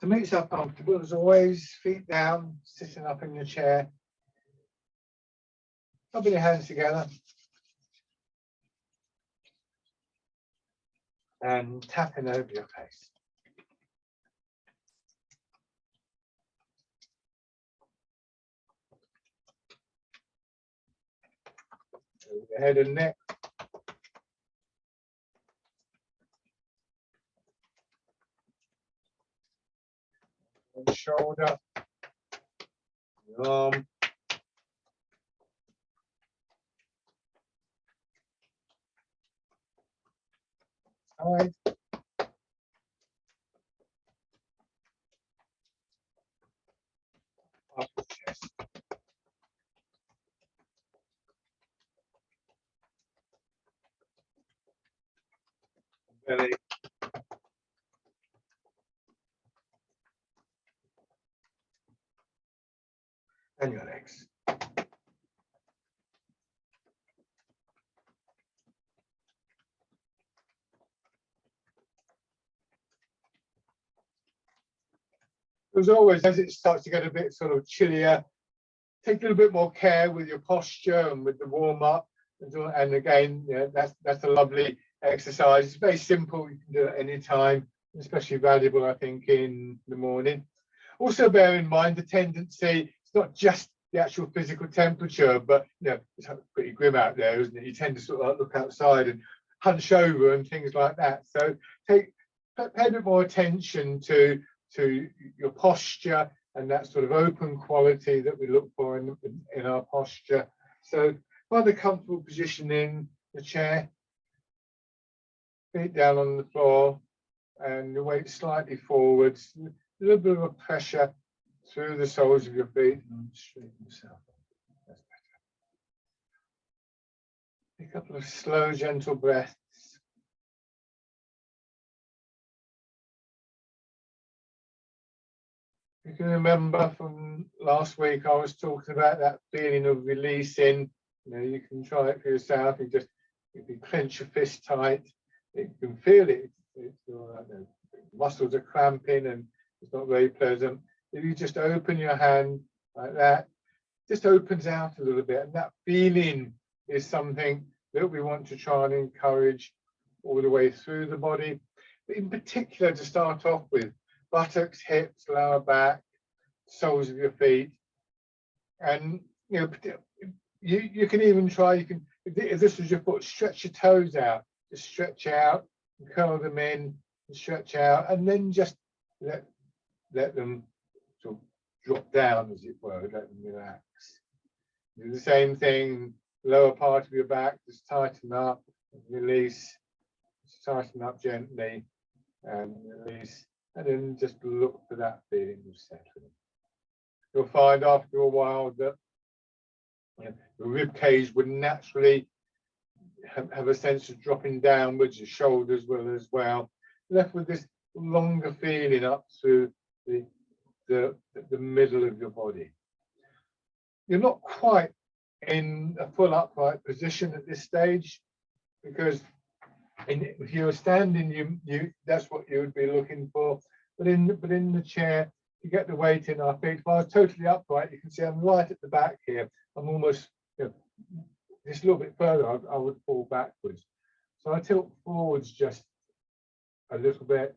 To make yourself comfortable, as always, feet down, sitting up in your chair, rubbing your hands together, and tapping over your face. Over the head and neck. And shoulder, your arm, side, up the chest, belly, and your legs. As always, as it starts to get a bit sort of chillier, take a little bit more care with your posture and with the warm up. And again, yeah, that's a lovely exercise. It's very simple. You can do it any time, especially valuable, I think, in the morning. Also, bear in mind the tendency. It's not just the actual physical temperature, but it's pretty grim out there, isn't it? You tend to sort of look outside and hunch over and things like that. So pay a bit more attention to your posture and that sort of open quality that we look for in our posture. So find a comfortable position in the chair, feet down on the floor, and your weight slightly forwards. A little bit of a pressure through the soles of your feet and straighten yourself. That's better. A couple of slow, gentle breaths. You can remember from last week, I was talking about that feeling of releasing. You can try it for yourself. If you clench your fist tight, you can feel it. The muscles are cramping and it's not very pleasant. If you just open your hand like that, just opens out a little bit. And that feeling is something that we want to try and encourage all the way through the body. But in particular, to start off with, buttocks, hips, lower back, soles of your feet, and you can even try. If this was your foot, stretch your toes out, just stretch out, and curl them in, and stretch out, and then just let them sort of drop down, as it were. Let them relax. Do the same thing, lower part of your back, just tighten up, release, just tighten up gently, and release. And then just look for that feeling of settling. You'll find after a while that the rib cage would naturally have a sense of dropping downwards, your shoulders will as well. Left with this longer feeling up through the middle of your body. You're not quite in a full upright position at this stage, because if you're standing, that's what you would be looking for. But in the chair, you get the weight in our feet. If I was totally upright, you can see I'm right at the back here. I'm almost just a little bit further. I would fall backwards. So I tilt forwards just a little bit.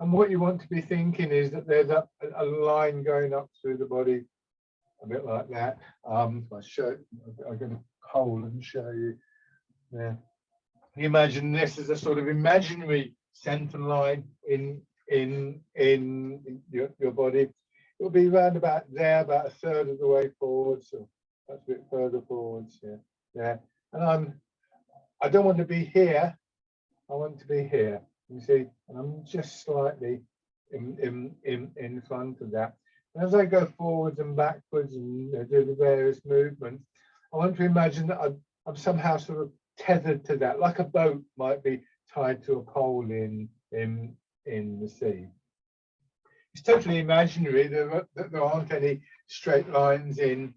And what you want to be thinking is that there's a line going up through the body, a bit like that. I'm going to hold and show you there. You imagine this as a sort of imaginary center line in your body. It'll be around about there, about a third of the way forward, so that's a bit further forwards here. Yeah, and I don't want to be here. I want to be here. You see, and I'm just slightly in front of that. And as I go forwards and backwards and do the various movements, I want to imagine that I'm somehow sort of tethered to that, like a boat might be tied to a pole in the sea. It's totally imaginary. There aren't any straight lines in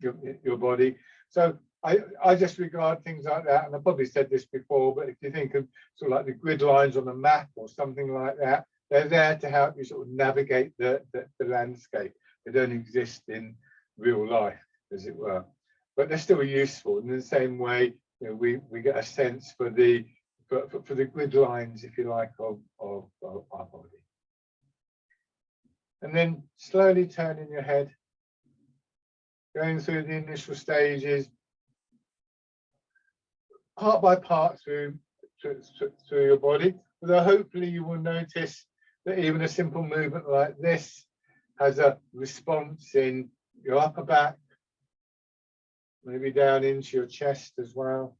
your body. So I just regard things like that, and I probably said this before, but if you think of sort of like the grid lines on a map or something like that, They're there to help you sort of navigate the landscape. They don't exist in real life, as it were, but they're still useful in the same way. You know, we get a sense for the grid lines, if you like, of our body. And then slowly turning your head, going through the initial stages, part by part through your body. Although hopefully you will notice that even a simple movement like this has a response in your upper back, maybe down into your chest as well.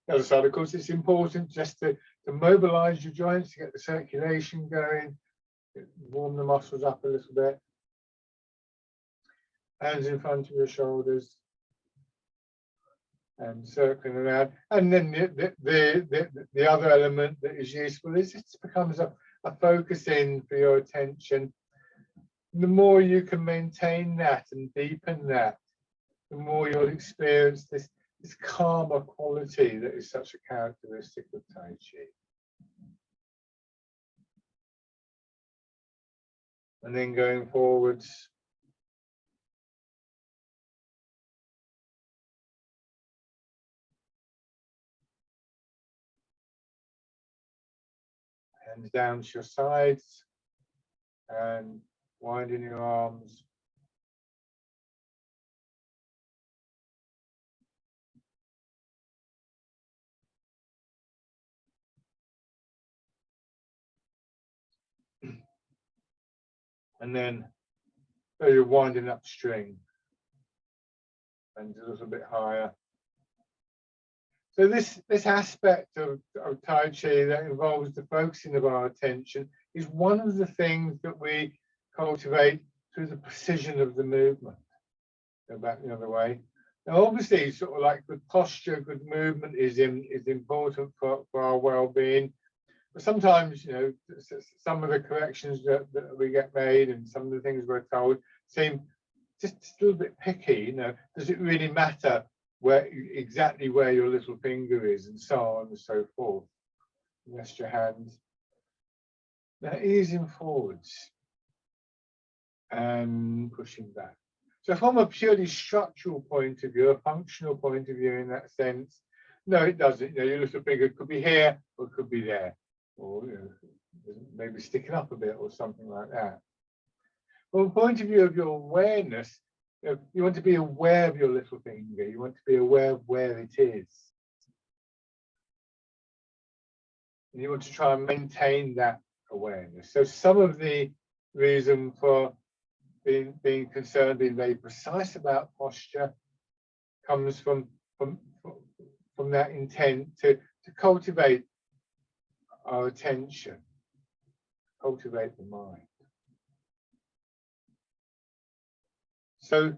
The other side, of course, it's important just to mobilize your joints, to get the circulation going, warm the muscles up a little bit. Hands in front of your shoulders and circling around. And then the other element that is useful is it becomes a focusing for your attention. The more you can maintain that and deepen that, the more you'll experience this calmer quality that is such a characteristic of Tai Chi. And then going forwards, hands down to your sides and winding your arms. And then so you're winding up string and a little bit higher. So this aspect of Tai Chi that involves the focusing of our attention is one of the things that we cultivate through the precision of the movement. Go back the other way. Now, obviously, sort of like good posture, good movement is important for our well-being. But sometimes, you know, some of the corrections that we get made and some of the things we're told seem just a little bit picky. You know, does it really matter exactly where your little finger is, and so on and so forth? Rest your hands. Now, easing forwards and pushing back. So from a purely structural point of view, a functional point of view in that sense, no, it doesn't. You know, your little finger could be here or it could be there, or, you know, maybe sticking up a bit or something like that. From the point of view of your awareness, you want to be aware of your little finger. You want to be aware of where it is. And you want to try and maintain that awareness. So some of the reason for being concerned, being very precise about posture, comes from that intent to cultivate our attention, cultivate the mind. So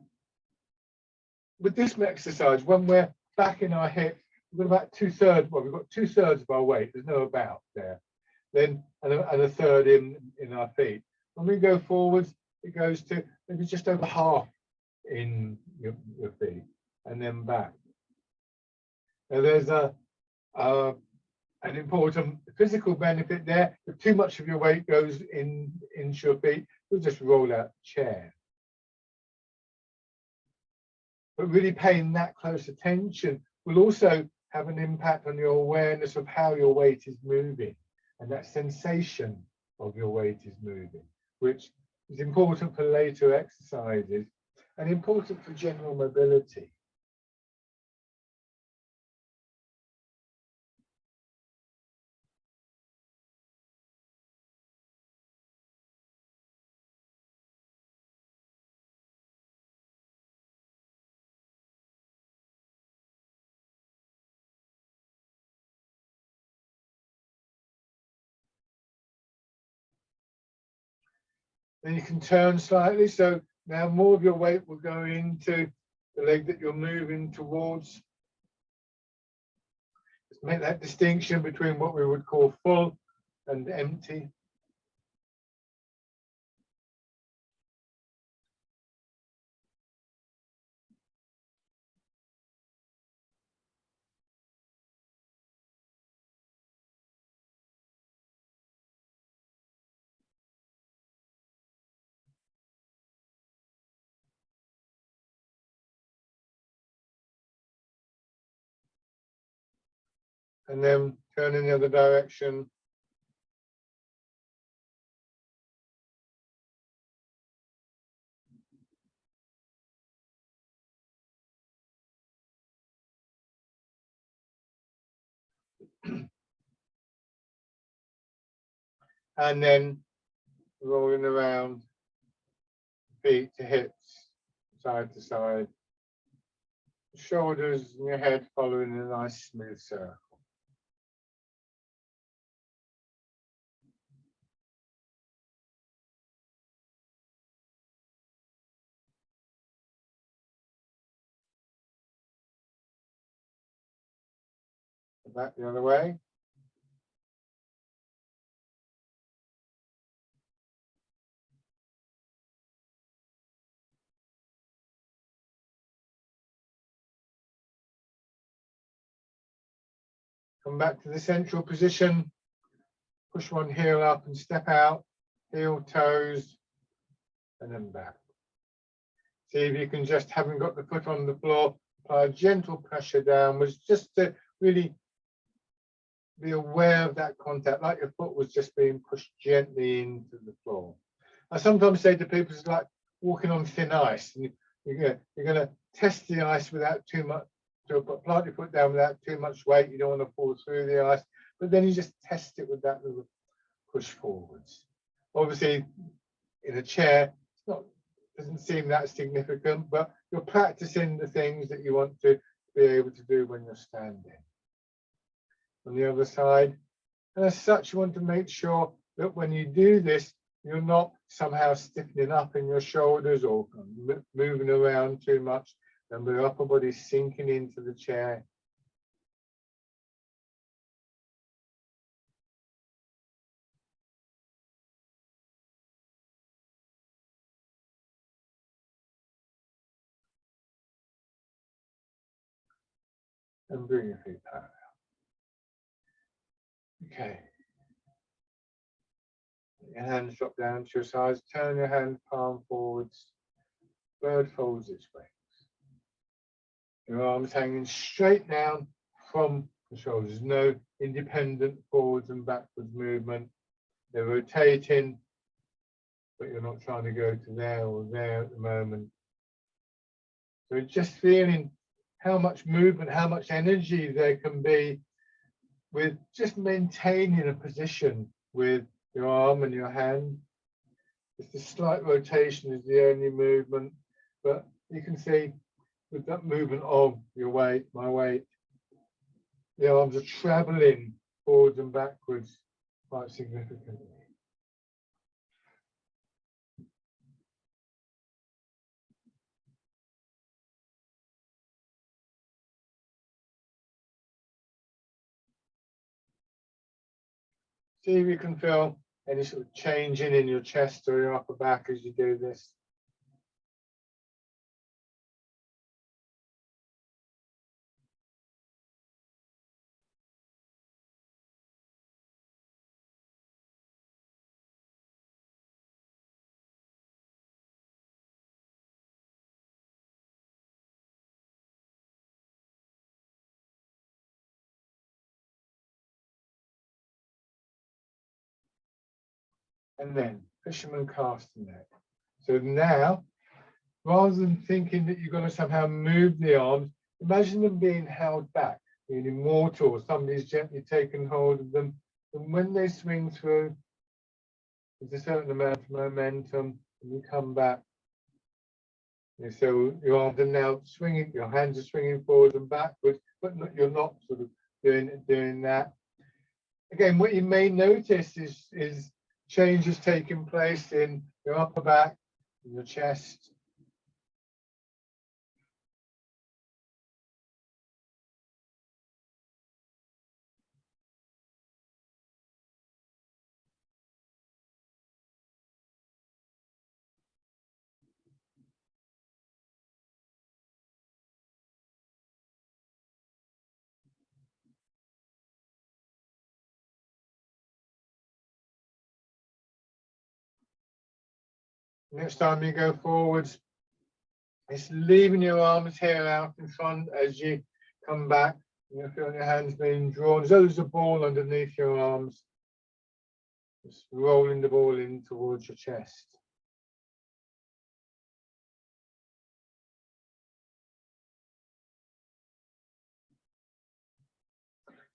with this exercise, when we're back in our hips, we've got about 2/3, well, we've got 2/3 of our weight, there's no about there, then and a third in our feet. When we go forwards, it goes to maybe just over half in your feet and then back. Now there's an important physical benefit there. If too much of your weight goes into your feet, you'll just roll out the chair. But really paying that close attention will also have an impact on your awareness of how your weight is moving and that sensation of your weight is moving, which is important for later exercises and important for general mobility. Then you can turn slightly, so now more of your weight will go into the leg that you're moving towards. Just make that distinction between what we would call full and empty. and then turn in the other direction. And then rolling around, feet to hips, side to side. Shoulders and your head following a nice smooth circle. Back the other way. Come back to the central position. Push one heel up and step out. Heel, toes, and then back. See if you can just, having got the foot on the floor, apply a gentle pressure downwards, just to really be aware of that contact, like your foot was just being pushed gently into the floor. I sometimes say to people, it's like walking on thin ice. And you're going to test the ice without too much, to plant your foot down without too much weight. You don't want to fall through the ice, but then you just test it with that little push forwards. Obviously, in a chair, it's not, doesn't seem that significant, but you're practicing the things that you want to be able to do when you're standing. On the other side, and as such, you want to make sure that when you do this, you're not somehow stiffening up in your shoulders or moving around too much, and the upper body sinking into the chair. And bring your feet parallel. Okay. Your hands drop down to your sides. Turn your hand palm forwards. Bird folds its wings. Your arms hanging straight down from the shoulders. No independent forwards and backwards movement. They're rotating, but you're not trying to go to there or there at the moment. So just feeling how much movement, how much energy there can be with just maintaining a position with your arm and your hand. Just a slight rotation is the only movement, but you can see with that movement of your weight, my weight, the arms are traveling forwards and backwards quite significantly. See if you can feel any sort of changing in your chest or your upper back as you do this. And then fisherman castanet. So now, rather than thinking that you're going to somehow move the arms, imagine them being held back, meaning mortal, or somebody's gently taken hold of them. And when they swing through, there's a certain amount of momentum, and you come back. And so your arms are now swinging, your hands are swinging forwards and backwards, but you're not sort of doing that. Again, what you may notice is changes taking place in your upper back, in your chest. Next time you go forwards, it's leaving your arms here out in front as you come back. You feel your hands being drawn as though there's a ball underneath your arms. Just rolling the ball in towards your chest.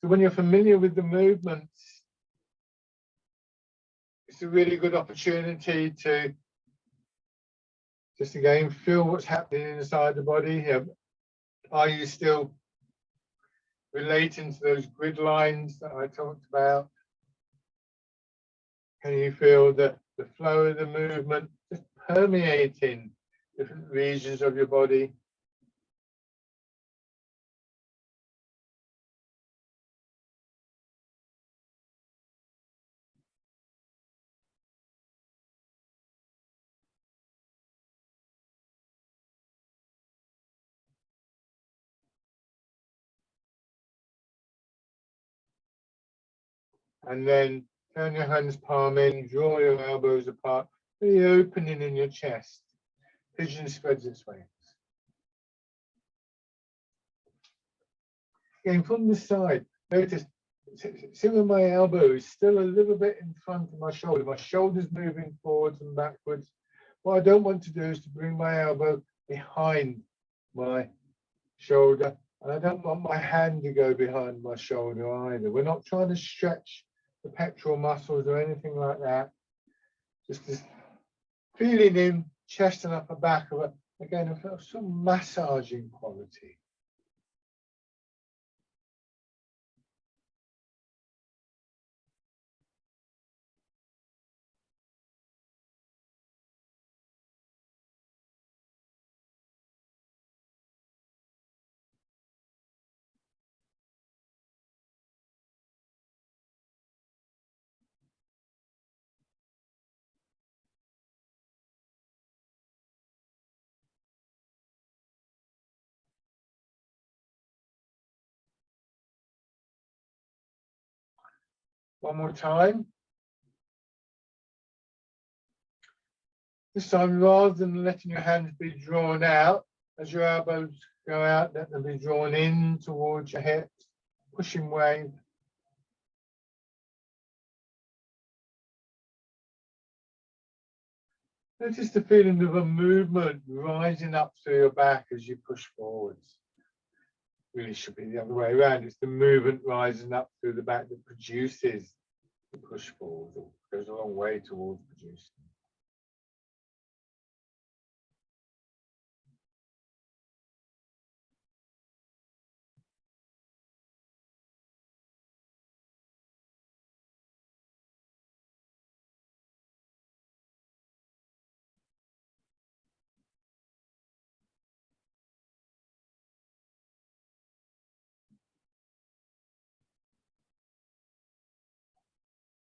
So when you're familiar with the movements, it's a really good opportunity to just again feel what's happening inside the body. Are you still relating to those grid lines that I talked about? Can you feel the flow of the movement just permeating different regions of your body? And then turn your hands palm in, draw your elbows apart, the opening in your chest. Pigeon spreads its wings. Again, from the side, notice, see where my elbow is still a little bit in front of my shoulder. My shoulder's moving forwards and backwards. What I don't want to do is to bring my elbow behind my shoulder. And I don't want my hand to go behind my shoulder either. We're not trying to stretch the pectoral muscles or anything like that. Just this feeling in chest and upper back of it. Again, of some massaging quality. One more time. This time, rather than letting your hands be drawn out, as your elbows go out, let them be drawn in towards your hips, pushing wave. Notice the feeling of a movement rising up through your back as you push forwards. Really should be the other way around. It's the movement rising up through the back that produces the push forward, or goes a long way towards producing.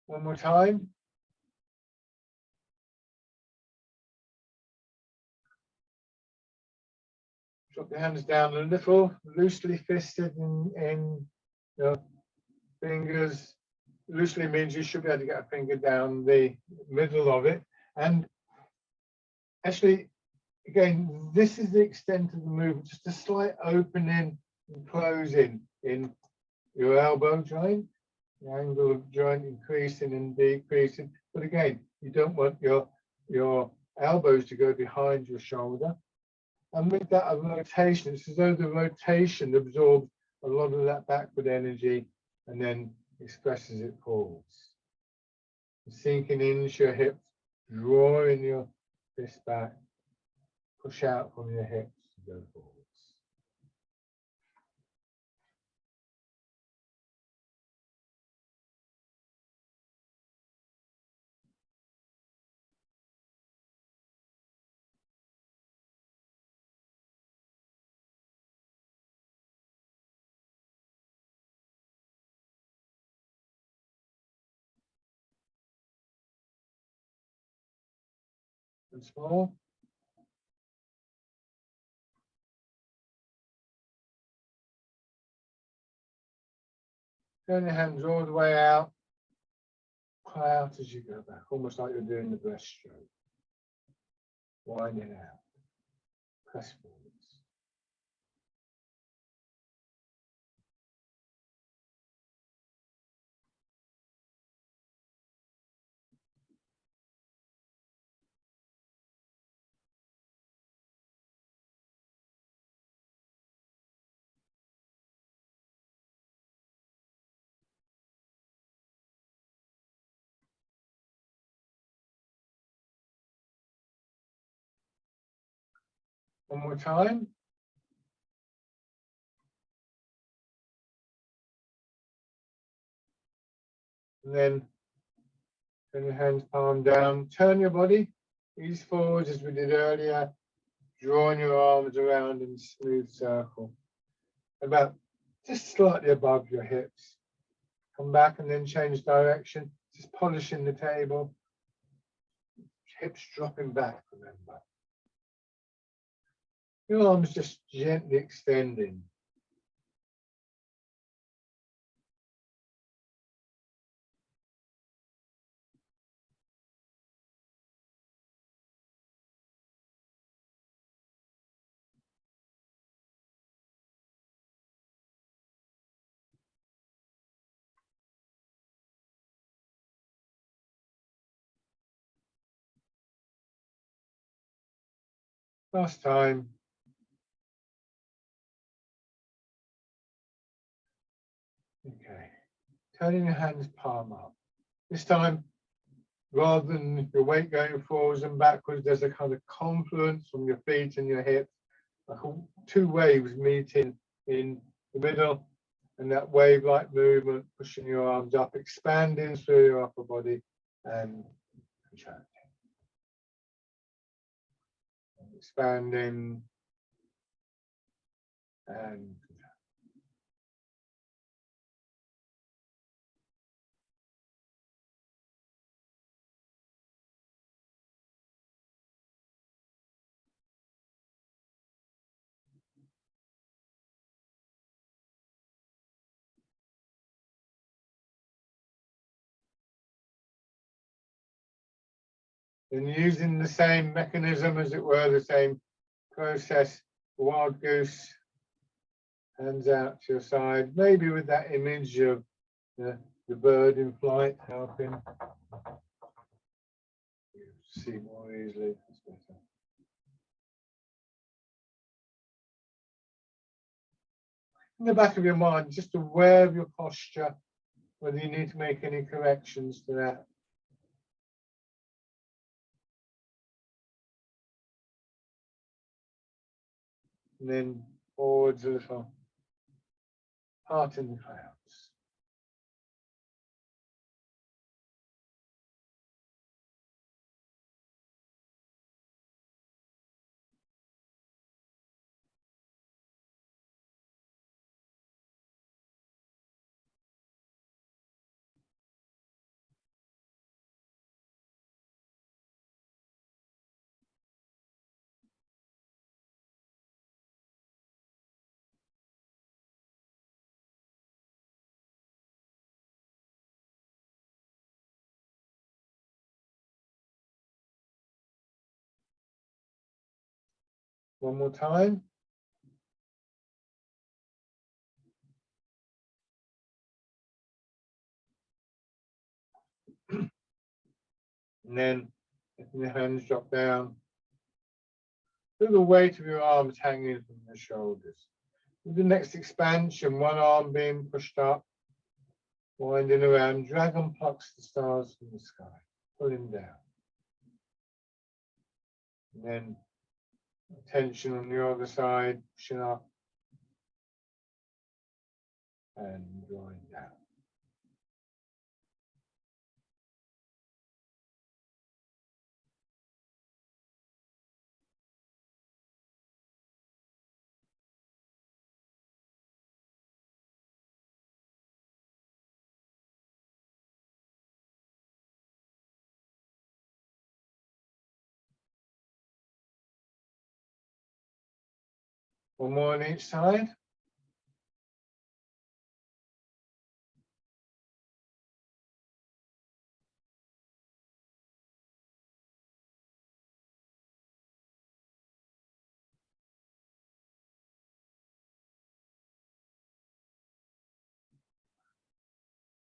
One more time. Drop your hands down a little, loosely fisted in your fingers. Loosely means you should be able to get a finger down the middle of it. And actually, again, this is the extent of the movement, just a slight opening and closing in your elbow joint, the angle of joint increasing and decreasing. But again, you don't want your elbows to go behind your shoulder. And with that a rotation, it's as though the rotation absorbs a lot of that backward energy and then expresses it forwards. Sinking into your hips, drawing your fist back, push out from your hips to go forwards. And small. Turn your hands all the way out. Pull out as you go back, almost like you're doing the breaststroke. Wind it out. Press forwards. One more time. And then turn your hands palm down. Turn your body, ease forwards as we did earlier. Drawing your arms around in a smooth circle. About just slightly above your hips. Come back and then change direction. Just polishing the table. Hips dropping back, remember. Your arms just gently extending. Last time. Okay. Turning your hands palm up. This time, rather than your weight going forwards and backwards, there's a kind of confluence from your feet and your hips, like two waves meeting in the middle, and that wave-like movement, pushing your arms up, expanding through your upper body and contracting. Expanding and then using the same mechanism, as it were, the same process, wild goose, hands out to your side, maybe with that image of the bird in flight helping you see more easily. That's better. In the back of your mind, just aware of your posture, whether you need to make any corrections to that. And then forwards a little, heart in the clouds. One more time. And then letting your hands drop down. Feel the weight of your arms hanging from the shoulders. With the next expansion, one arm being pushed up, winding around, dragon plucks the stars from the sky, pulling down. And then tension on the other side, pushing up and drawing down. One more on each side.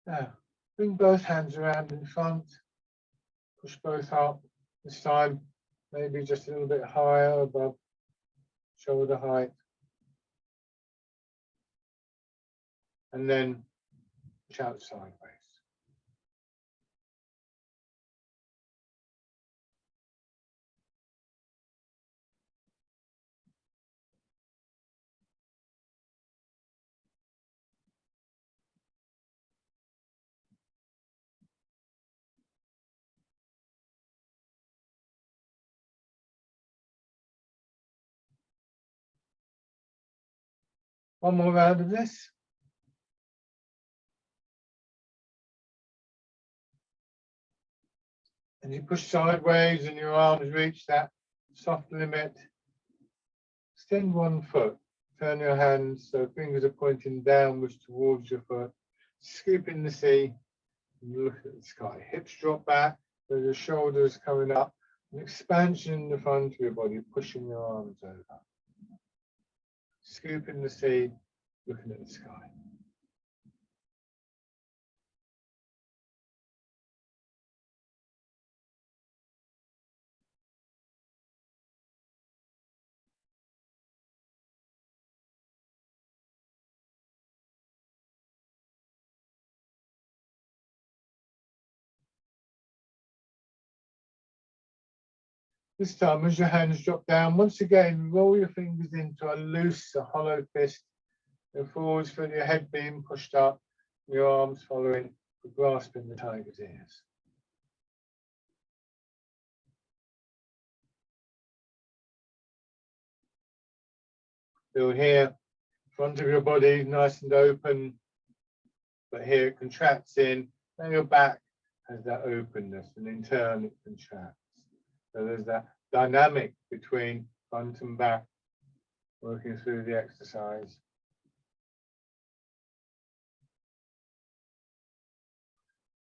Now, bring both hands around in front, push both up. This time, maybe just a little bit higher above shoulder height. And then push out sideways. One more round of this. And you push sideways and your arms reach that soft limit. Extend one foot. Turn your hands so fingers are pointing downwards towards your foot. Scoop in the sea and look at the sky. Hips drop back, so your shoulders coming up. An expansion in the front of your body, pushing your arms over. Scoop in the sea, looking at the sky. This time, as your hands drop down, once again, roll your fingers into a loose, a hollow fist. Go forwards, feel your head being pushed up, your arms following, grasping the tiger's ears. Feel here, front of your body nice and open, but here it contracts in. Now your back has that openness, and in turn it contracts. So there's that dynamic between front and back working through the exercise.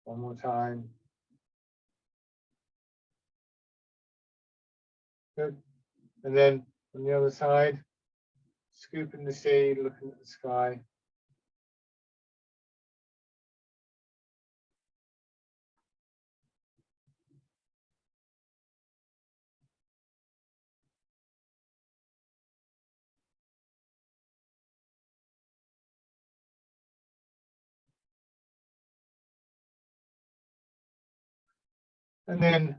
One more time. Good. And then on the other side, scooping the sea, looking at the sky. And then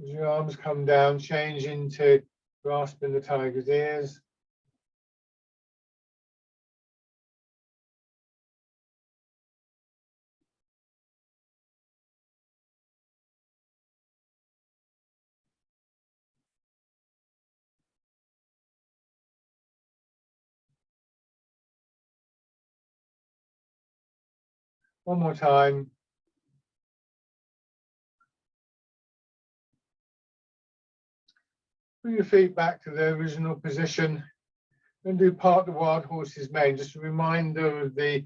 as your arms come down, change into grasping the tiger's ears. One more time. Bring your feet back to their original position and do part the wild horse's mane. Just a reminder of the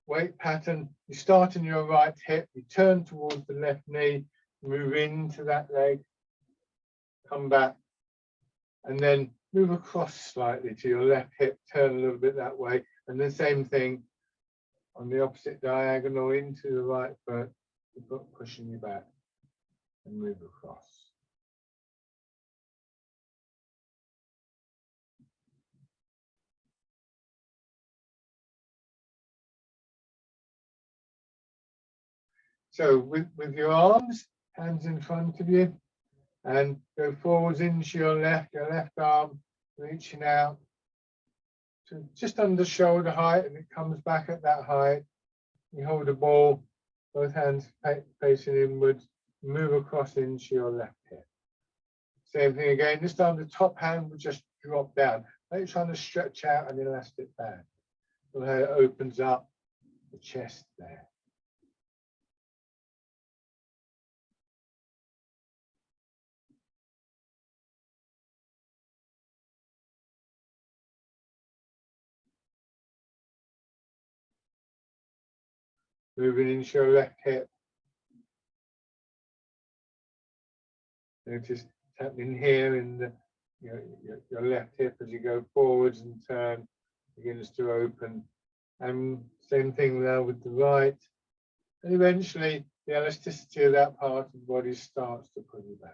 weight pattern. You start in your right hip, you turn towards the left knee, move into that leg, come back, and then move across slightly to your left hip, turn a little bit that way, and the same thing on the opposite diagonal into the right foot, the foot pushing you back, and move across. So with your arms, hands in front of you, and go forwards into your left arm, reaching out to just under shoulder height, and it comes back at that height. You hold a ball, both hands facing inwards, move across into your left hip. Same thing again, this time the top hand will just drop down. Like you're trying to stretch out an elastic band. So how it opens up the chest there. Moving into your left hip. Notice it's happening here in the, your left hip as you go forwards and turn, begins to open. And same thing now with the right. And eventually the elasticity of that part of the body starts to pull you back.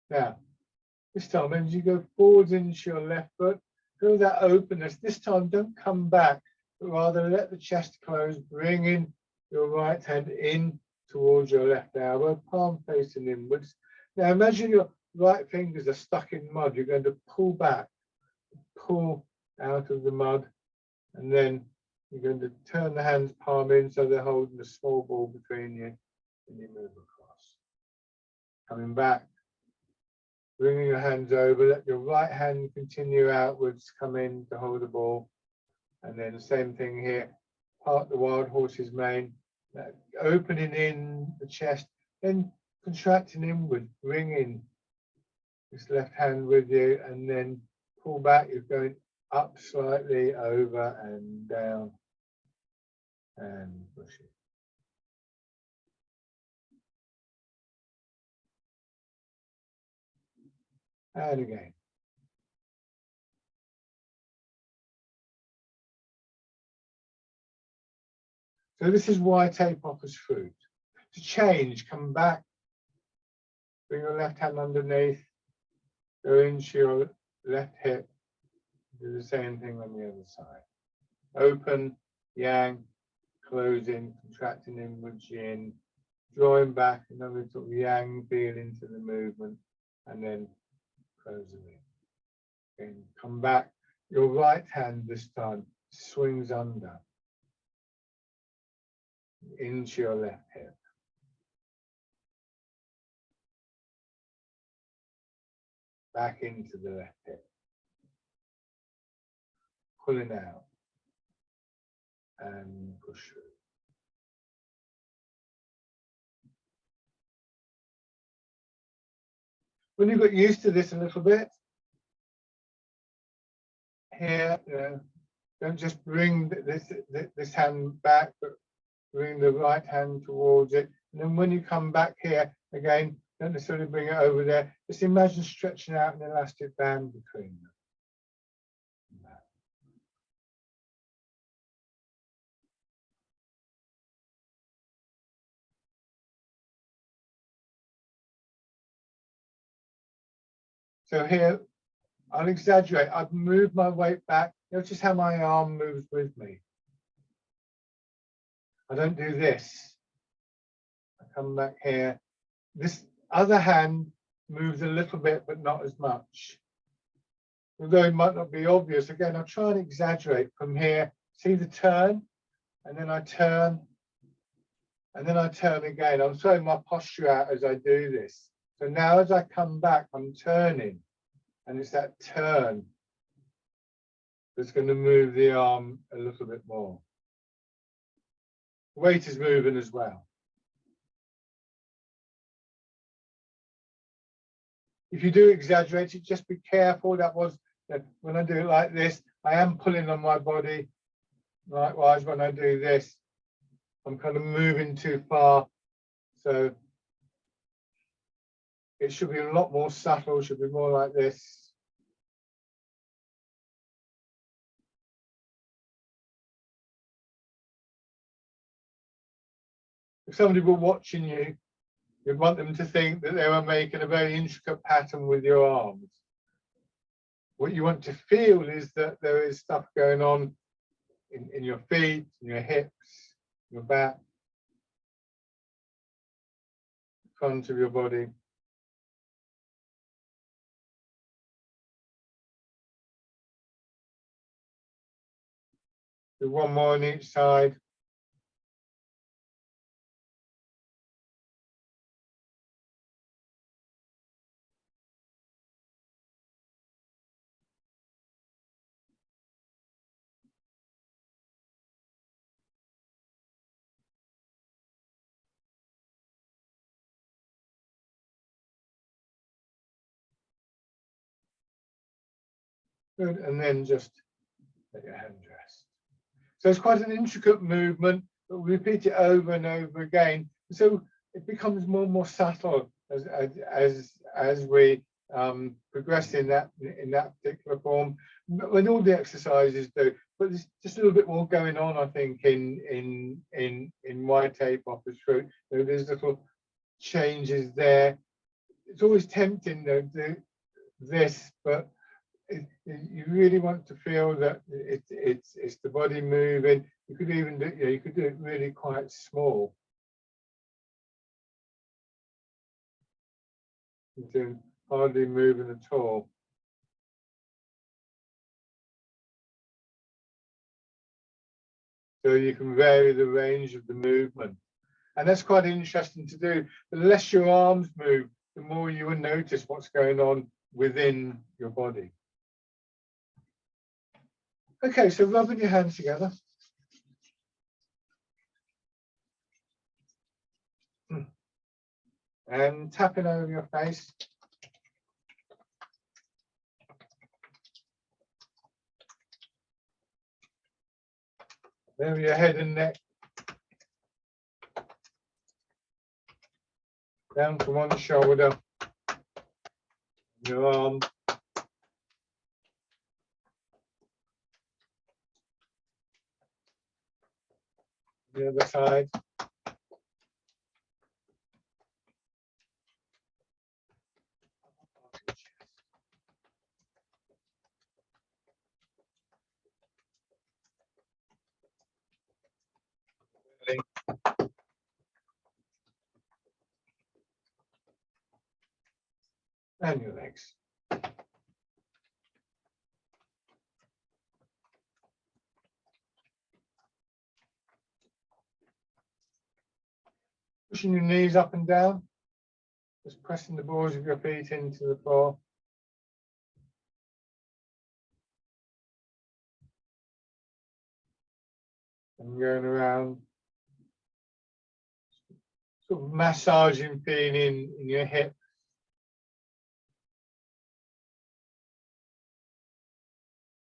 Now, this time as you go forwards into your left foot, feel that openness. This time don't come back, but rather let the chest close, bring in your right hand in towards your left elbow, palm facing inwards. Now imagine your right fingers are stuck in mud. You're going to pull back, pull out of the mud, and then You're going to turn the hands palm in so they're holding a small ball between you, and you move across. Coming back, bringing your hands over, let your right hand continue outwards, come in to hold the ball. And then the same thing here, part the wild horse's mane, opening in the chest, then contracting inward, bringing this left hand with you, and then pull back. You're going up slightly, over and down, and push it. And again. So this is why tape offers fruit. To change, come back, bring your left hand underneath, go into your left hip, do the same thing on the other side. Open, yang, closing, contracting inwards, yin, drawing back, another sort of yang feel into the movement, and then closing in. Again, come back, your right hand this time swings under, into your left hip. Back into the left hip. Pulling out and push through. When you got used to this a little bit, here, don't just bring this hand back, but bring the right hand towards it. And then when you come back here, again, don't necessarily bring it over there. Just imagine stretching out an elastic band between them. So here, I'll exaggerate. I've moved my weight back. Notice how my arm moves with me. I don't do this. I come back here. This other hand moves a little bit, but not as much. Although it might not be obvious. Again, I'll try and exaggerate from here. See the turn? And then I turn. And then I turn again. I'm throwing my posture out as I do this. So now as I come back, I'm turning. And it's that turn that's going to move the arm a little bit more. The weight is moving as well. If you do exaggerate it, just be careful. That was, when I do it like this, I am pulling on my body. Likewise, when I do this, I'm kind of moving too far. So it should be a lot more subtle, should be more like this. If somebody were watching you, you'd want them to think that they were making a very intricate pattern with your arms. What you want to feel is that there is stuff going on in your feet, in your hips, your back, front of your body. Do one more on each side. Good, and then just let your hand rest. So it's quite an intricate movement, but we repeat it over and over again. So it becomes more and more subtle as we progress in that particular form. When all the exercises do, but there's just a little bit more going on, I think, in why tape offers fruit. There's little changes there. It's always tempting to do this, but you really want to feel that it's the body moving. You could even do, you could do it really quite small. You're hardly moving at all. so you can vary the range of the movement. And that's quite interesting to do. The less your arms move, the more you will notice what's going on within your body. Okay, so rubbing your hands together. And tapping over your face. Over your head and neck. Down to one shoulder. Your arm. The other side. And your legs. Pushing your knees up and down, just pressing the balls of your feet into the floor. And going around, sort of massaging feeling in your hip.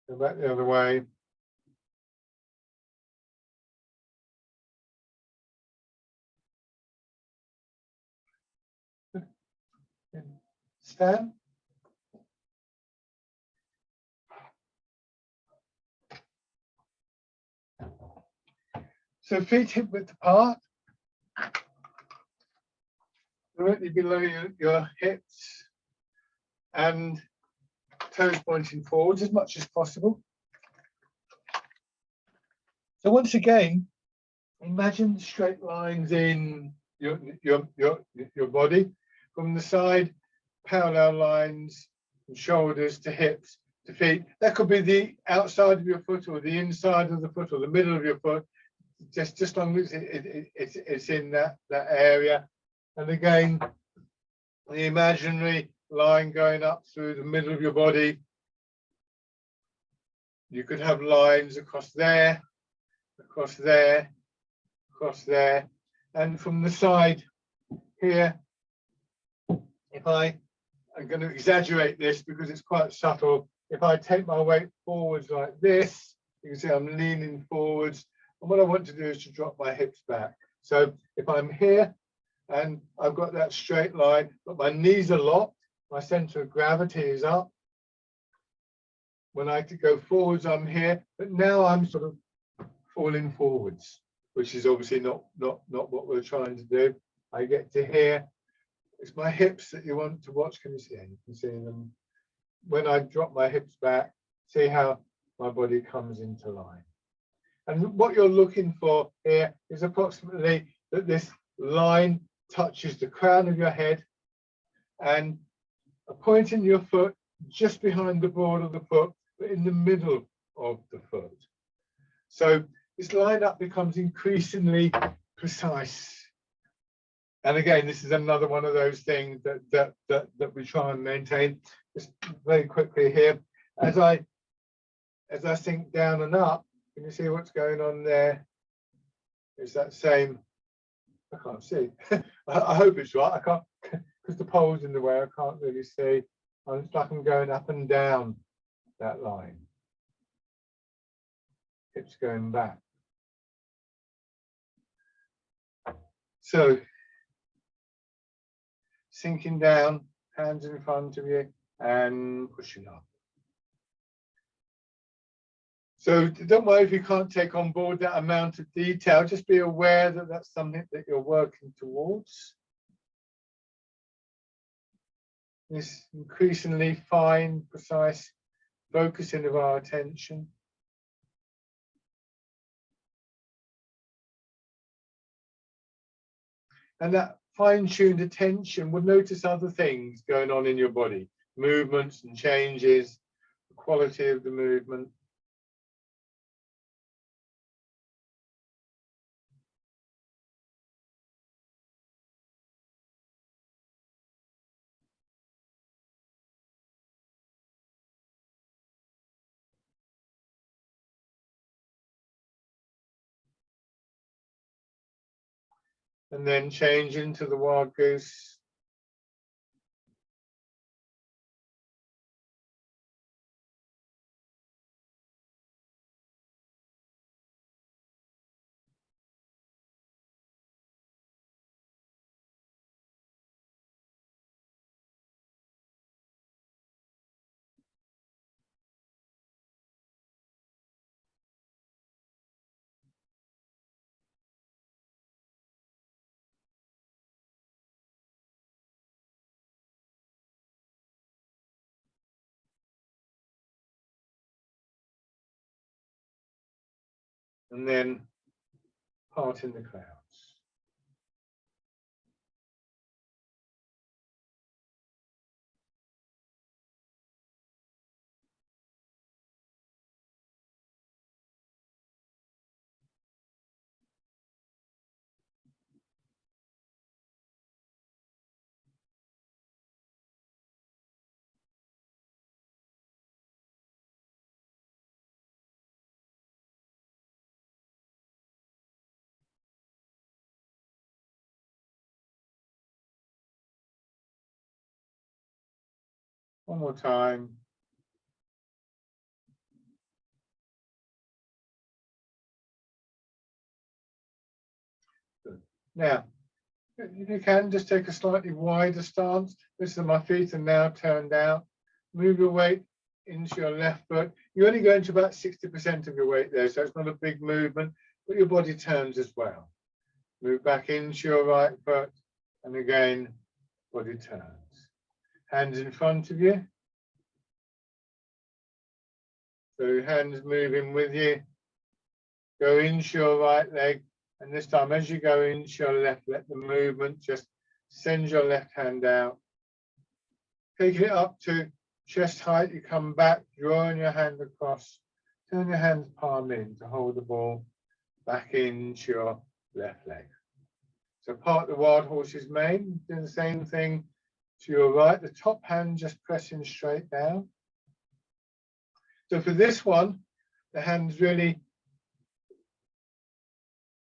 Go back the other way. Stand. So feet hip width apart. Directly below your hips and toes pointing forwards as much as possible. So once again, imagine straight lines in your body. From the side, parallel lines from shoulders to hips to feet. That could be the outside of your foot or the inside of the foot or the middle of your foot, just long as it's in that area. And again, the imaginary line going up through the middle of your body. You could have lines across there, across there, across there. And from the side here, if I'm going to exaggerate this because it's quite subtle. If I take my weight forwards like this, you can see I'm leaning forwards. And what I want to do is to drop my hips back. So if I'm here and I've got that straight line, but my knees are locked, my center of gravity is up. When I go forwards, I'm here, but now I'm sort of falling forwards, which is obviously not what we're trying to do. I get to here. It's my hips that you want to watch. Can you see? You can see them. When I drop my hips back, see how my body comes into line. And what you're looking for here is approximately that this line touches the crown of your head and a point in your foot just behind the board of the foot, but in the middle of the foot. So this line up becomes increasingly precise. And again, this is another one of those things that we try and maintain. Just very quickly here, as I sink down and up, can you see what's going on there? It's that same. I can't see. I hope it's right. I can't because the pole's in the way. I can't really see. It's like I'm going up and down that line. Hips going back. So sinking down, hands in front of you and pushing up. So don't worry if you can't take on board that amount of detail, just be aware that that's something that you're working towards. This increasingly fine, precise focusing of our attention. And that fine-tuned attention will notice other things going on in your body, movements and changes, the quality of the movement. and then change into the wild goose. And then part in the clouds. One more time. Good. Now, you can just take a slightly wider stance. This is my feet are now turned out. Move your weight into your left foot. You're only going to about 60% of your weight there, so it's not a big movement, but your body turns as well. Move back into your right foot, and again, body turns. Hands in front of you. So your hands moving with you. Go into your right leg, and this time as you go into your left, let the movement just send your left hand out. Taking it up to chest height, you come back, drawing your hand across, turn your hand palm in to hold the ball back into your left leg. So part the wild horse's mane, do the same thing to your right, the top hand just pressing straight down. So for this one, the hands really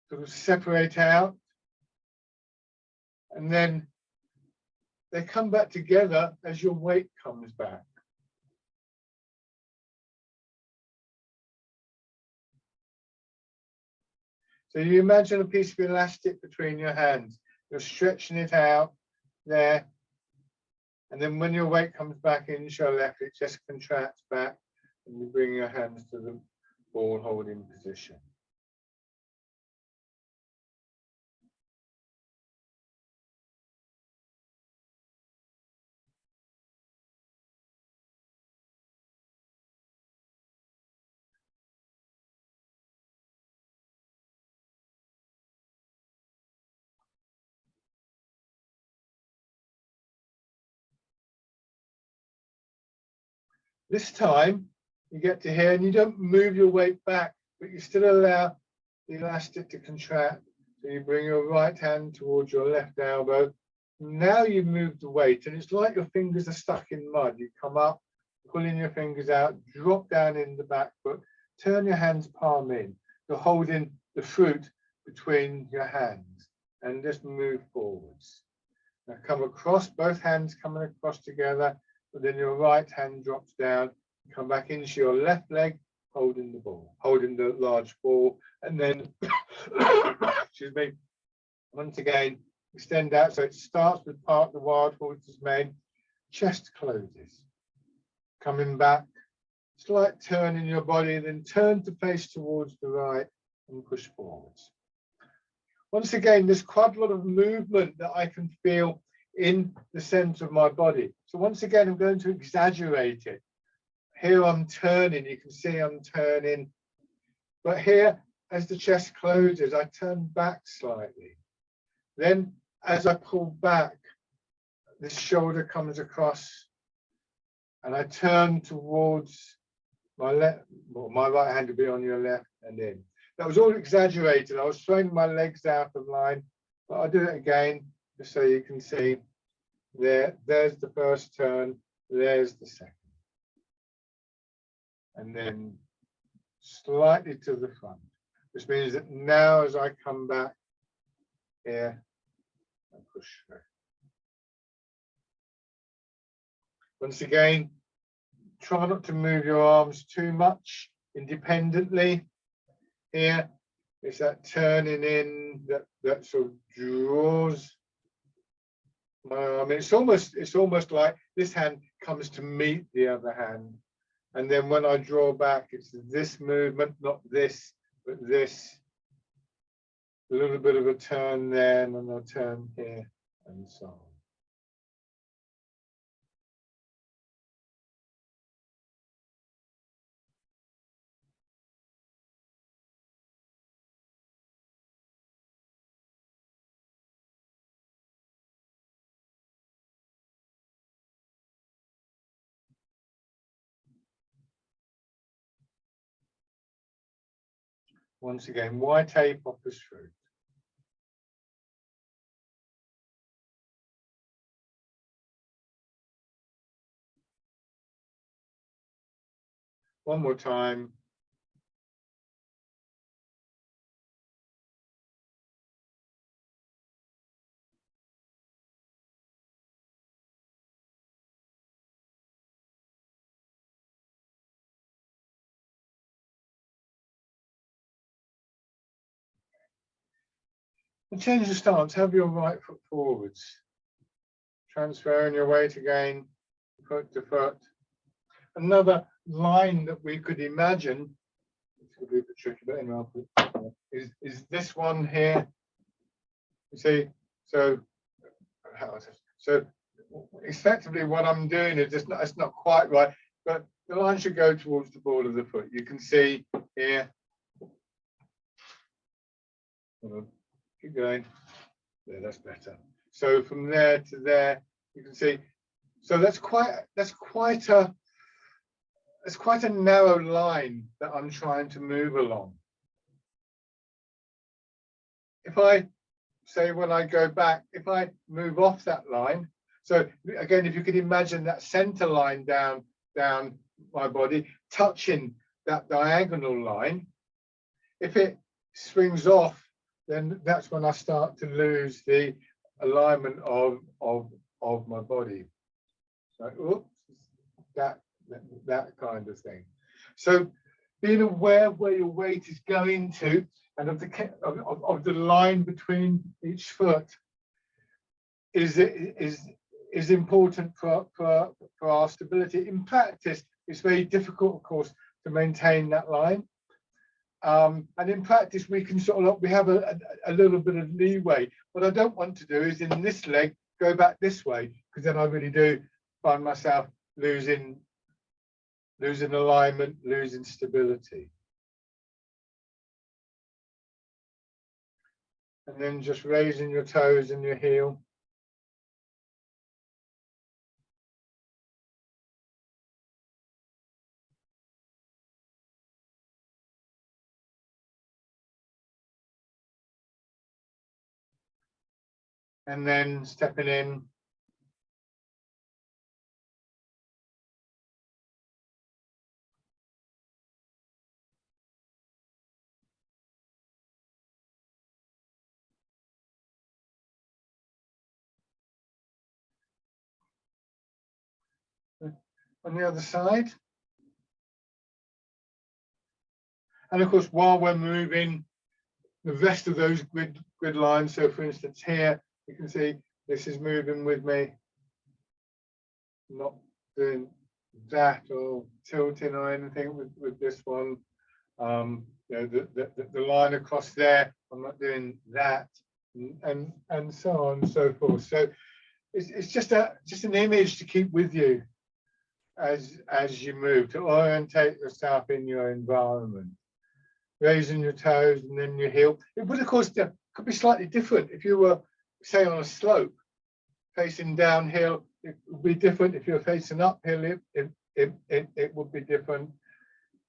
sort of separate out, and then they come back together as your weight comes back. So you imagine a piece of elastic between your hands. You're stretching it out there, and then when your weight comes back into your left, it just contracts back, and you bring your hands to the ball holding position. This time, you get to here and you don't move your weight back, but you still allow the elastic to contract. So you bring your right hand towards your left elbow. Now you've moved the weight, and it's like your fingers are stuck in mud. You come up, pulling your fingers out, drop down in the back foot, turn your hands palm in. You're holding the fruit between your hands and just move forwards. Now come across, both hands coming across together, but then your right hand drops down, come back into your left leg, holding the ball, holding the large ball, and then, excuse me, once again, extend out. So it starts with part the wild horse's mane, chest closes, coming back, slight turn in your body, then turn to face towards the right and push forwards. Once again, there's quite a lot of movement that I can feel in the center of my body. So once again, I'm going to exaggerate it. Here I'm turning, you can see I'm turning. But here, as the chest closes, I turn back slightly. Then as I pull back, this shoulder comes across and I turn towards my left, well, my right hand to be on your left and in. That was all exaggerated. I was throwing my legs out of line, but I'll do it again just so you can see. There's the first turn, there's the second. And then slightly to the front, which means that now as I come back here, and push through. Once again, try not to move your arms too much independently. Here, it's that turning in that sort of draws my arm. It's almost like this hand comes to meet the other hand. And then when I draw back, it's this movement, not this, but this. A little bit of a turn there, and then I'll turn here, and so on. Once again, why tape offers fruit? One more time. And change the stance, have your right foot forwards. Transferring your weight again, foot to foot. Another line that we could imagine, it's a bit tricky, but anyway, is this one here. You see, so effectively what I'm doing is it's not quite right, but the line should go towards the ball of the foot. You can see here. Keep going. There, that's better. So from there to there, you can see. So that's quite a narrow line that I'm trying to move along. If I say when I go back, if I move off that line, so again, if you could imagine that center line down my body, touching that diagonal line, if it swings off, then that's when I start to lose the alignment of my body. So, oops, that kind of thing. So being aware of where your weight is going to and of the line between each foot is important for our stability. In practice, it's very difficult, of course, to maintain that line. And in practice, we can we have a little bit of leeway. What I don't want to do is in this leg, go back this way, because then I really do find myself losing alignment, losing stability. And then just raising your toes and your heel. And then stepping in. On the other side. And of course, while we're moving the rest of those grid lines, so for instance here, you can see this is moving with me, not doing that or tilting or anything with this one. You know, the line across there, I'm not doing that, and so on and so forth. So it's just an image to keep with you as you move, to orientate yourself in your environment. Raising your toes and then your heel. It would, of course, could be slightly different if you were, say, on a slope facing downhill. It would be different if you're facing uphill. It would be different.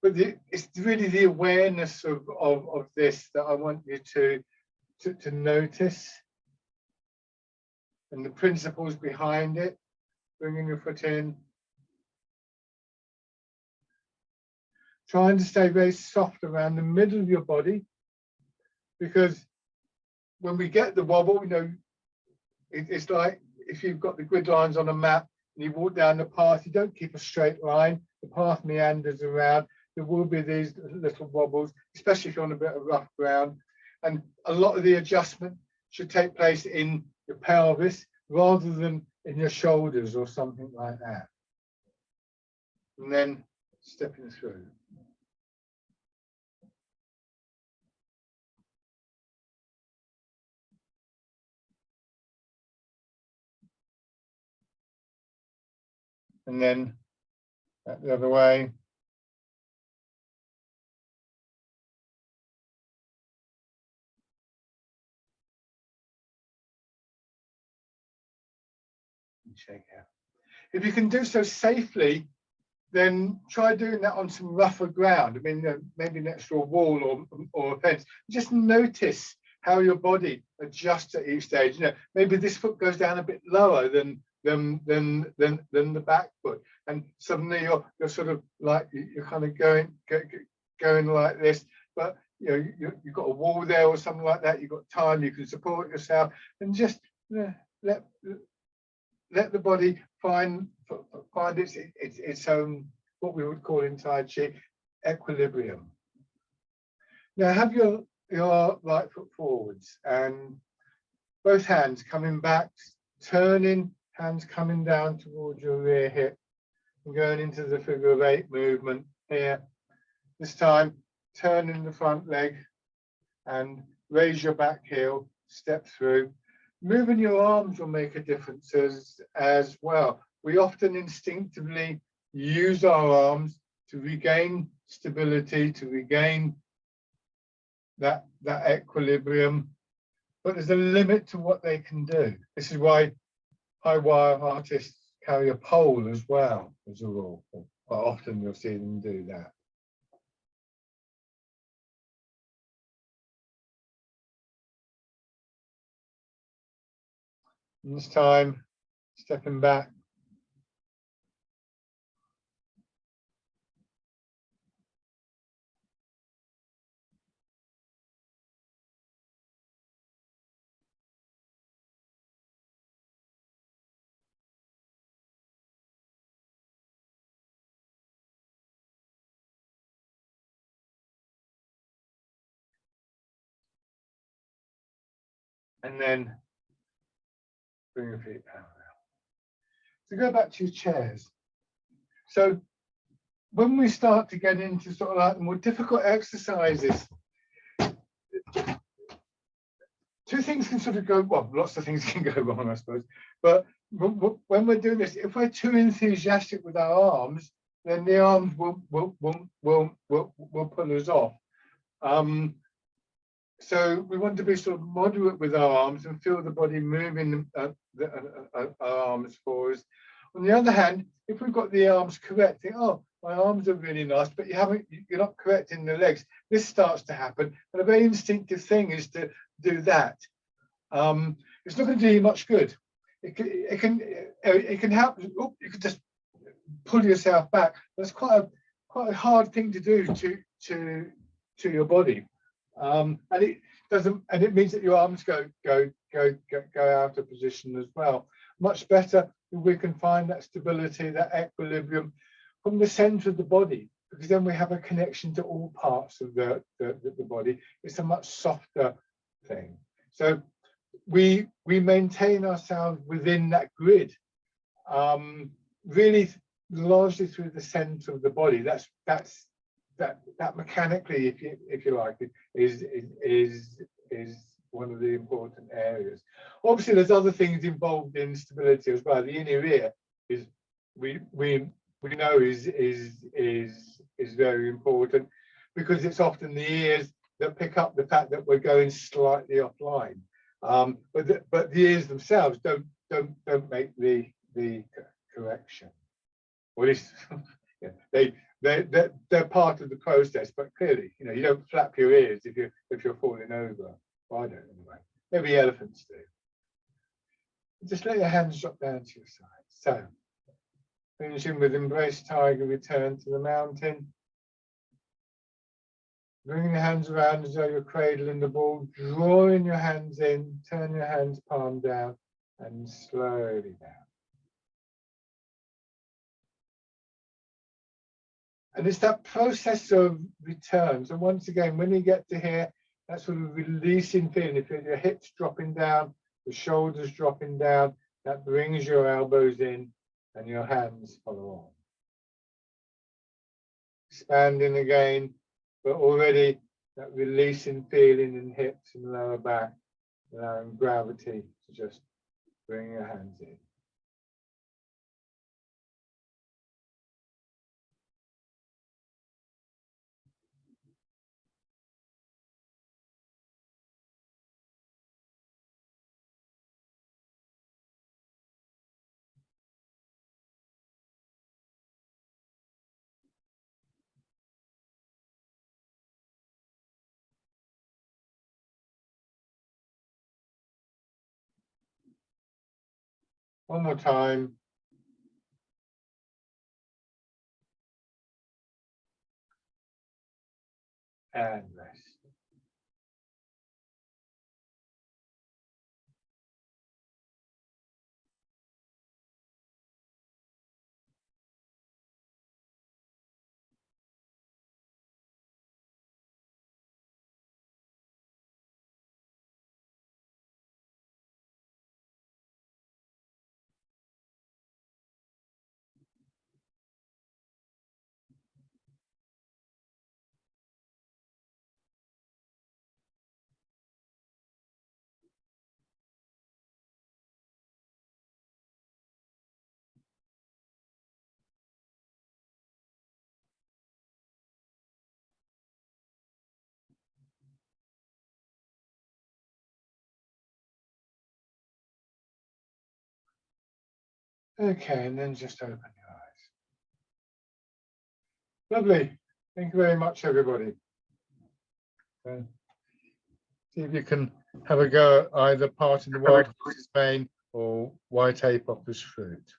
But it's really the awareness of this that I want you to notice, and the principles behind it. Bringing your foot in. Trying to stay very soft around the middle of your body, because when we get the wobble, you know, it's like if you've got the grid lines on a map and you walk down the path, you don't keep a straight line. The path meanders around. There will be these little wobbles, especially if you're on a bit of rough ground. And a lot of the adjustment should take place in your pelvis rather than in your shoulders or something like that. And then stepping through. And then back the other way. And shake out. If you can do so safely, then try doing that on some rougher ground. I mean, maybe next to a wall or a fence. Just notice how your body adjusts at each stage. You know, maybe this foot goes down a bit lower than the back foot, and suddenly you're sort of like you're kind of going like this. But you know, you've got a wall there or something like that. You've got time. You can support yourself, and just let the body find its own, what we would call in Tai Chi, equilibrium. Now have your right foot forwards and both hands coming back, turning, hands coming down towards your rear hip and going into the figure of 8 movement here. This time turning the front leg and raise your back heel, step through. Moving your arms will make a difference as well. We often instinctively use our arms to regain stability, to regain that equilibrium, but there's a limit to what they can do. This is why high wire artists carry a pole as well, as a rule. Quite often you'll see them do that. And this time, stepping back. And then bring your feet parallel. So go back to your chairs. So when we start to get into sort of like the more difficult exercises, two things can sort of go, well, lots of things can go wrong, I suppose. But when we're doing this, if we're too enthusiastic with our arms, then the arms will pull us off. So we want to be sort of moderate with our arms and feel the body moving our arms for us. On the other hand, if we've got the arms correct, think, oh, my arms are really nice, but you're not correcting the legs. This starts to happen, and a very instinctive thing is to do that. It's not going to do you much good. It can help. Oh, you could just pull yourself back. That's quite a hard thing to do to your body. And it doesn't, and it means that your arms go out of position as well. Much better if we can find that stability, that equilibrium from the center of the body, because then we have a connection to all parts of the body. It's a much softer thing. So we maintain ourselves within that grid, really largely through the center of the body. That mechanically, if you like, is one of the important areas. Obviously, there's other things involved in stability as well. The inner ear is we know is very important, because it's often the ears that pick up the fact that we're going slightly offline. But the ears themselves don't make the correction. Or at least yeah, they're part of the process, but clearly, you know, you don't flap your ears if you're falling over. Well, I don't anyway. Maybe elephants do. Just let your hands drop down to your side. So, finishing with embrace tiger, return to the mountain. Bring your hands around as though you're cradling the ball, drawing your hands in, turn your hands palm down, and slowly down. And it's that process of return. So once again, when you get to here, that sort of releasing feeling, you feel your hips dropping down, the shoulders dropping down, that brings your elbows in and your hands follow on. Expanding again, but already that releasing feeling in hips and lower back, allowing gravity to just bring your hands in. One more time. And rest. Okay, and then just open your eyes. Lovely. Thank you very much, everybody. Okay. See if you can have a go at either part in the wild horse's mane or white ape opus fruit.